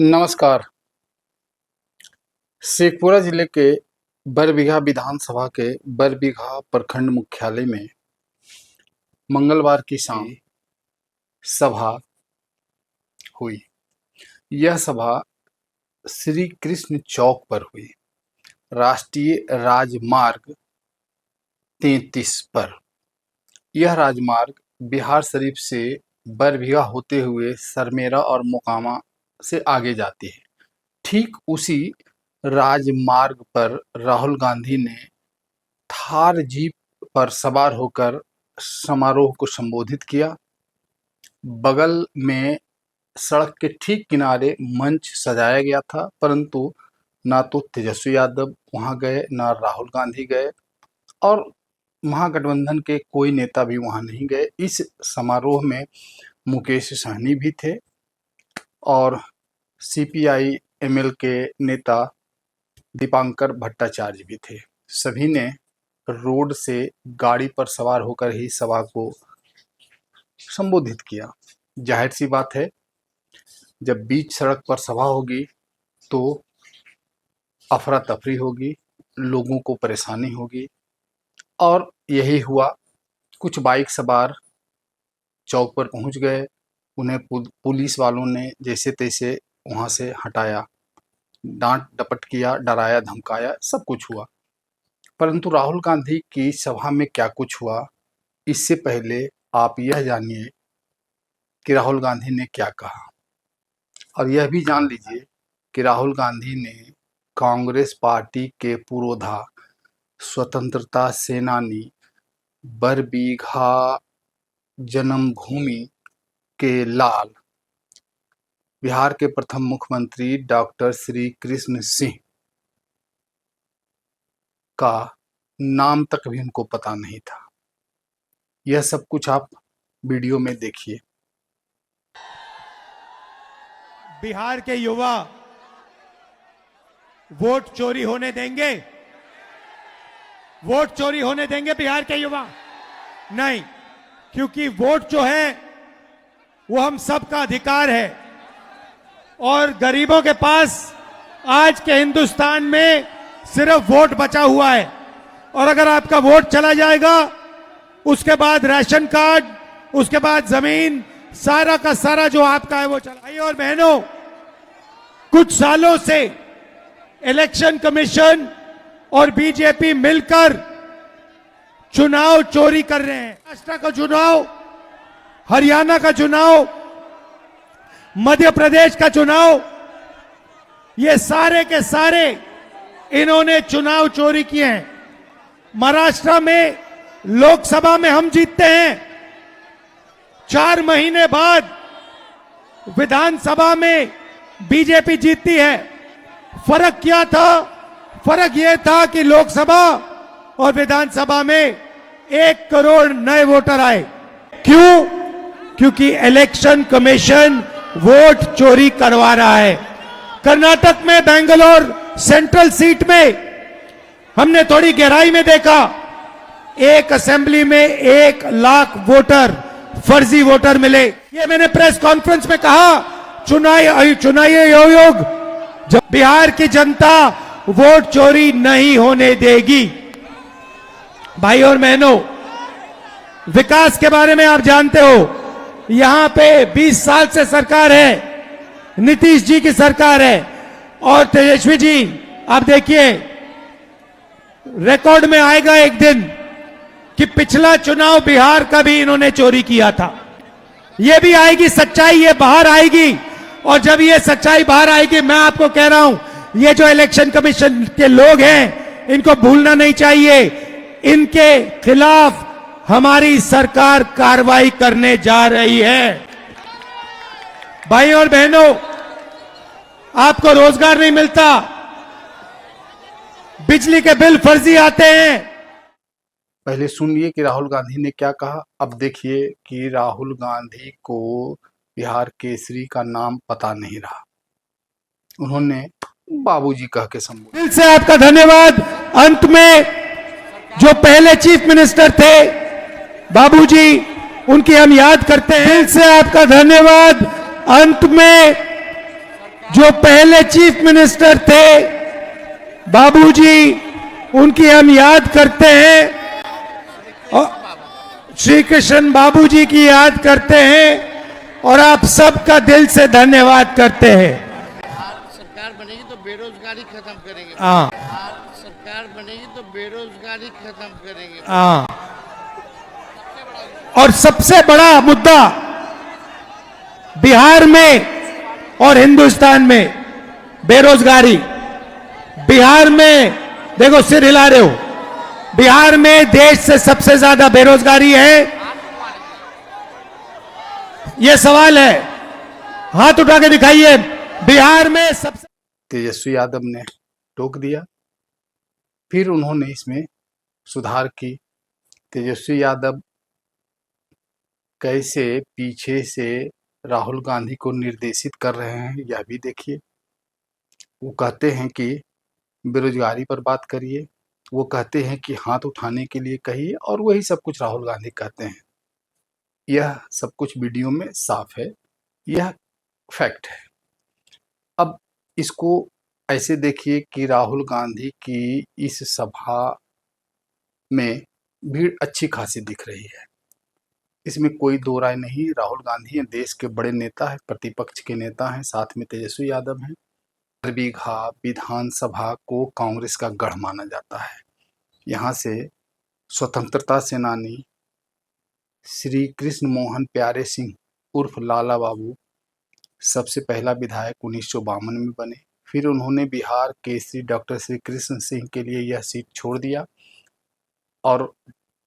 नमस्कार। शेखपुरा जिले के बरबीघा विधानसभा के बरबीघा प्रखंड मुख्यालय में मंगलवार की शाम सभा हुई। यह सभा श्री कृष्ण चौक पर हुई, राष्ट्रीय राजमार्ग 33 पर। यह राजमार्ग बिहार शरीफ से बरबीघा होते हुए सरमेरा और मोकामा से आगे जाती है। ठीक उसी राजमार्ग पर राहुल गांधी ने थार जीप पर सवार होकर समारोह को संबोधित किया। बगल में सड़क के ठीक किनारे मंच सजाया गया था, परंतु ना तो तेजस्वी यादव वहां गए, ना राहुल गांधी गए और महागठबंधन के कोई नेता भी वहां नहीं गए। इस समारोह में मुकेश सहनी भी थे और सीपीआई एमएल के नेता दीपांकर भट्टाचार्य भी थे। सभी ने रोड से गाड़ी पर सवार होकर ही सभा को संबोधित किया। जाहिर सी बात है, जब बीच सड़क पर सभा होगी तो अफरा तफरी होगी, लोगों को परेशानी होगी और यही हुआ। कुछ बाइक सवार चौक पर पहुंच गए, उन्हें पुलिस वालों ने जैसे तैसे वहां से हटाया, डांट डपट किया, डराया धमकाया, सब कुछ हुआ। परंतु राहुल गांधी की सभा में क्या कुछ हुआ, इससे पहले आप यह जानिए कि राहुल गांधी ने क्या कहा, और यह भी जान लीजिए कि राहुल गांधी ने कांग्रेस पार्टी के पुरोधा स्वतंत्रता सेनानी बरबीघा जन्मभूमि के लाल बिहार के प्रथम मुख्यमंत्री डॉक्टर श्री कृष्ण सिंह का नाम तक भी उनको पता नहीं था। यह सब कुछ आप वीडियो में देखिए। बिहार के युवा वोट चोरी होने देंगे? वोट चोरी होने देंगे बिहार के युवा? नहीं, क्योंकि वोट जो है वो हम सबका अधिकार है और गरीबों के पास आज के हिंदुस्तान में सिर्फ वोट बचा हुआ है। और अगर आपका वोट चला जाएगा, उसके बाद राशन कार्ड, उसके बाद जमीन, सारा का सारा जो आपका है वो चला। भाई और बहनों, कुछ सालों से इलेक्शन कमीशन और बीजेपी मिलकर चुनाव चोरी कर रहे हैं। महाराष्ट्र का चुनाव, हरियाणा का चुनाव, मध्य प्रदेश का चुनाव, ये सारे के सारे इन्होंने चुनाव चोरी किए हैं। महाराष्ट्र में लोकसभा में हम जीतते हैं, 4 महीने बाद विधानसभा में बीजेपी जीतती है। फर्क क्या था? फर्क यह था कि लोकसभा और विधानसभा में 1 करोड़ नए वोटर आए। क्यों? क्योंकि इलेक्शन कमीशन वोट चोरी करवा रहा है। कर्नाटक में बेंगलोर सेंट्रल सीट में हमने थोड़ी गहराई में देखा, एक असेंबली में 1 लाख वोटर, फर्जी वोटर मिले। ये मैंने प्रेस कॉन्फ्रेंस में कहा, चुनावी आयोग, जब बिहार की जनता वोट चोरी नहीं होने देगी। भाई और बहनों, विकास के बारे में आप जानते हो, यहां पे 20 साल से सरकार है, नीतीश जी की सरकार है और तेजस्वी जी, आप देखिए रिकॉर्ड में आएगा एक दिन कि पिछला चुनाव बिहार का भी इन्होंने चोरी किया था। ये भी आएगी सच्चाई, ये बाहर आएगी। और जब ये सच्चाई बाहर आएगी, मैं आपको कह रहा हूं, ये जो इलेक्शन कमीशन के लोग हैं, इनको भूलना नहीं चाहिए। इनके खिलाफ हमारी सरकार कार्रवाई करने जा रही है। भाई और बहनों, आपको रोजगार नहीं मिलता, बिजली के बिल फर्जी आते हैं। पहले सुनिए कि राहुल गांधी ने क्या कहा, अब देखिए कि राहुल गांधी को बिहार केसरी का नाम पता नहीं रहा। उन्होंने बाबूजी कह के संबोधित। दिल से आपका धन्यवाद। अंत में जो पहले चीफ मिनिस्टर थे बाबूजी, उनकी हम याद करते हैं। दिल से आपका धन्यवाद। अंत में जो पहले चीफ मिनिस्टर थे बाबूजी, उनकी हम याद करते हैं और श्री कृष्ण बाबूजी की याद करते हैं और आप सबका दिल से धन्यवाद करते हैं। सरकार बनेगी तो बेरोजगारी खत्म करेंगे। हाँ सरकार बनेगी तो बेरोजगारी खत्म करेंगे। हाँ। और सबसे बड़ा मुद्दा बिहार में और हिंदुस्तान में बेरोजगारी। बिहार में देखो, सिर हिला रहे हो, बिहार में देश से सबसे ज्यादा बेरोजगारी है। यह सवाल है, हाथ उठा के दिखाइए, बिहार में सबसे। तेजस्वी यादव ने टोक दिया, फिर उन्होंने इसमें सुधार की। तेजस्वी यादव कैसे पीछे से राहुल गांधी को निर्देशित कर रहे हैं, यह भी देखिए। वो कहते हैं कि बेरोजगारी पर बात करिए, वो कहते हैं कि हाथ उठाने के लिए कहिए, और वही सब कुछ राहुल गांधी कहते हैं। यह सब कुछ वीडियो में साफ है, यह फैक्ट है। अब इसको ऐसे देखिए कि राहुल गांधी की इस सभा में भीड़ अच्छी खासी दिख रही है, इसमें कोई दो राय नहीं। राहुल गांधी हैं, देश के बड़े नेता हैं, प्रतिपक्ष के नेता हैं, साथ में तेजस्वी यादव हैं। बरबीघा विधानसभा को कांग्रेस का गढ़ माना जाता है। यहाँ से स्वतंत्रता सेनानी श्री कृष्ण मोहन प्यारे सिंह उर्फ लाला बाबू सबसे पहला विधायक 1952 में बने। फिर उन्होंने बिहार केसरी डॉक्टर श्री कृष्ण सिंह के लिए यह सीट छोड़ दिया और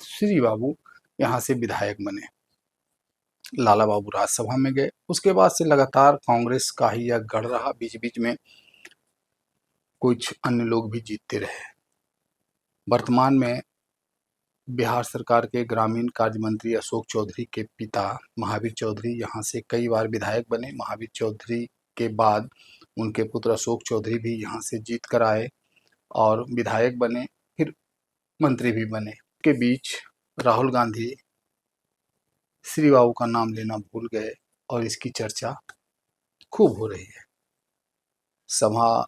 श्री बाबू यहाँ से विधायक बने। लाला बाबू राज्यसभा में गए। उसके बाद से लगातार कांग्रेस का ही यह गढ़ रहा। बीच बीच में कुछ अन्य लोग भी जीतते रहे। वर्तमान में बिहार सरकार के ग्रामीण कार्य मंत्री अशोक चौधरी के पिता महावीर चौधरी यहाँ से कई बार विधायक बने। महावीर चौधरी के बाद उनके पुत्र अशोक चौधरी भी यहाँ से जीत कर आए और विधायक बने, फिर मंत्री भी बने। के बीच राहुल गांधी श्री बाबू का नाम लेना भूल गए और इसकी चर्चा खूब हो रही है। सभा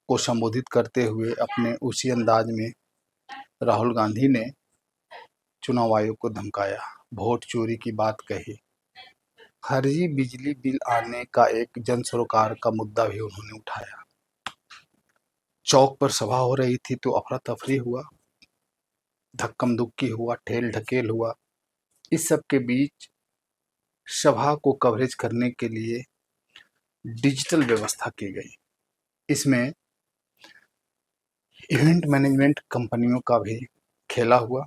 को संबोधित करते हुए अपने उसी अंदाज में राहुल गांधी ने चुनाव आयोग को धमकाया, वोट चोरी की बात कही। फर्जी बिजली बिल आने का एक जन सरोकार का मुद्दा भी उन्होंने उठाया। चौक पर सभा हो रही थी तो अफरा तफरी हुआ, धक्कम धुक्की हुआ, ठेल ढकेल हुआ। इस सब के बीच सभा को कवरेज करने के लिए डिजिटल व्यवस्था की गई। इसमें इवेंट मैनेजमेंट कंपनियों का भी खेला हुआ।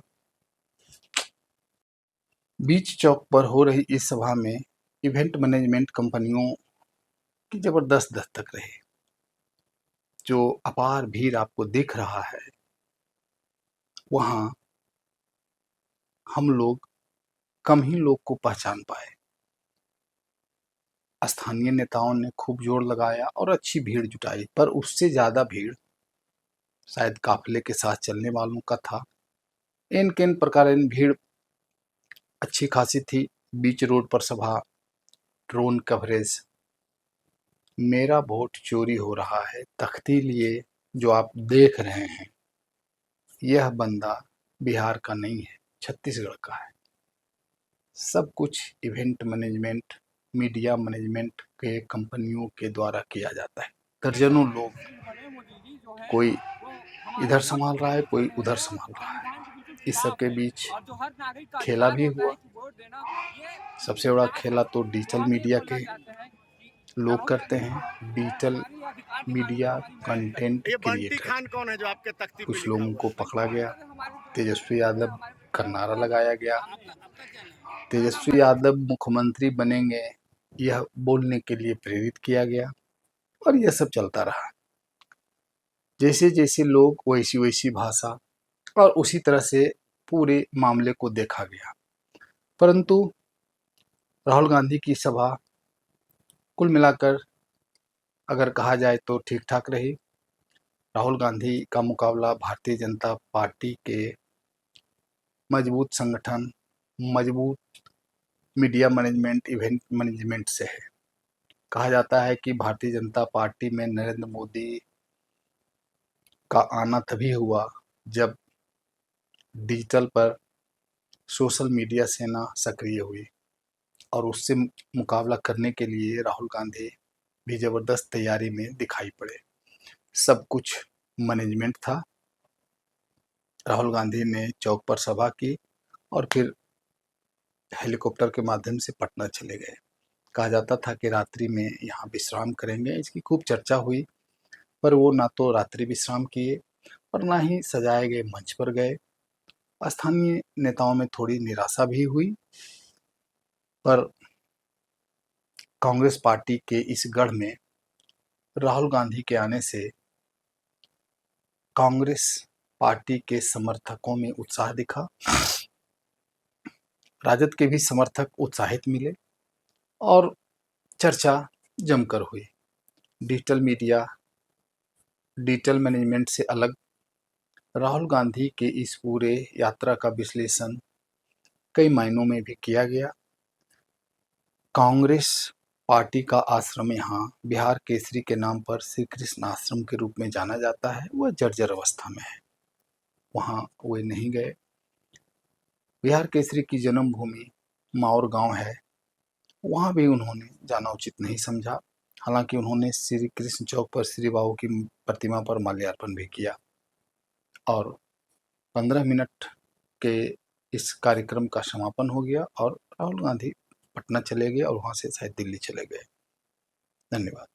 बीच चौक पर हो रही इस सभा में इवेंट मैनेजमेंट कंपनियों की जबरदस्त दस्तक रही। जो अपार भीड़ आपको दिख रहा है, वहां हम लोग कम ही लोग को पहचान पाए। स्थानीय नेताओं ने खूब जोर लगाया और अच्छी भीड़ जुटाई, पर उससे ज्यादा भीड़ शायद काफिले के साथ चलने वालों का था। इन किन प्रकार भीड़ अच्छी खासी थी। बीच रोड पर सभा, ड्रोन कवरेज, मेरा वोट चोरी हो रहा है तख्ती लिए जो आप देख रहे हैं, यह बंदा बिहार का नहीं है, छत्तीसगढ़ का है। सब कुछ इवेंट मैनेजमेंट, मीडिया मैनेजमेंट के कंपनियों के द्वारा किया जाता है। दर्जनों लोग, कोई इधर संभाल रहा है, कोई उधर संभाल रहा है। इस सब के बीच खेला भी हुआ। सबसे बड़ा खेला तो डिजिटल मीडिया के लोग करते हैं, डिजिटल मीडिया कंटेंट क्रिएटर। कुछ लोगों को पकड़ा गया। तेजस्वी यादव का नारा लगाया गया। तेजस्वी यादव मुख्यमंत्री बनेंगे, यह बोलने के लिए प्रेरित किया गया और यह सब चलता रहा। जैसे जैसे लोग वैसी वैसी भाषा और उसी तरह से पूरे मामले को देखा गया। परंतु राहुल गांधी की सभा कुल मिलाकर अगर कहा जाए तो ठीक ठाक रही। राहुल गांधी का मुकाबला भारतीय जनता पार्टी के मजबूत संगठन, मजबूत मीडिया मैनेजमेंट, इवेंट मैनेजमेंट से है। कहा जाता है कि भारतीय जनता पार्टी में नरेंद्र मोदी का आना तभी हुआ जब डिजिटल पर सोशल मीडिया सेना सक्रिय हुई और उससे मुकाबला करने के लिए राहुल गांधी भी जबरदस्त तैयारी में दिखाई पड़े। सब कुछ मैनेजमेंट था। राहुल गांधी ने चौक पर सभा की और फिर हेलीकॉप्टर के माध्यम से पटना चले गए। कहा जाता था कि रात्रि में यहाँ विश्राम करेंगे, इसकी खूब चर्चा हुई, पर वो ना तो रात्रि विश्राम किए और ना ही सजाए गए मंच पर गए। स्थानीय नेताओं में थोड़ी निराशा भी हुई, पर कांग्रेस पार्टी के इस गढ़ में राहुल गांधी के आने से कांग्रेस पार्टी के समर्थकों में उत्साह दिखा। राजद के भी समर्थक उत्साहित मिले और चर्चा जमकर हुई। डिजिटल मीडिया, डिजिटल मैनेजमेंट से अलग राहुल गांधी के इस पूरे यात्रा का विश्लेषण कई मायनों में भी किया गया। कांग्रेस पार्टी का आश्रम यहाँ बिहार केसरी के नाम पर श्री कृष्ण आश्रम के रूप में जाना जाता है, वह जर्जर अवस्था में है। वहाँ वे नहीं गए। बिहार केसरी की जन्मभूमि माउर गांव है, वहाँ भी उन्होंने जाना उचित नहीं समझा। हालांकि उन्होंने श्री कृष्ण चौक पर श्री बाबू की प्रतिमा पर माल्यार्पण भी किया और 15 मिनट के इस कार्यक्रम का समापन हो गया और राहुल गांधी पटना चले गए और वहाँ से शायद दिल्ली चले गए। धन्यवाद।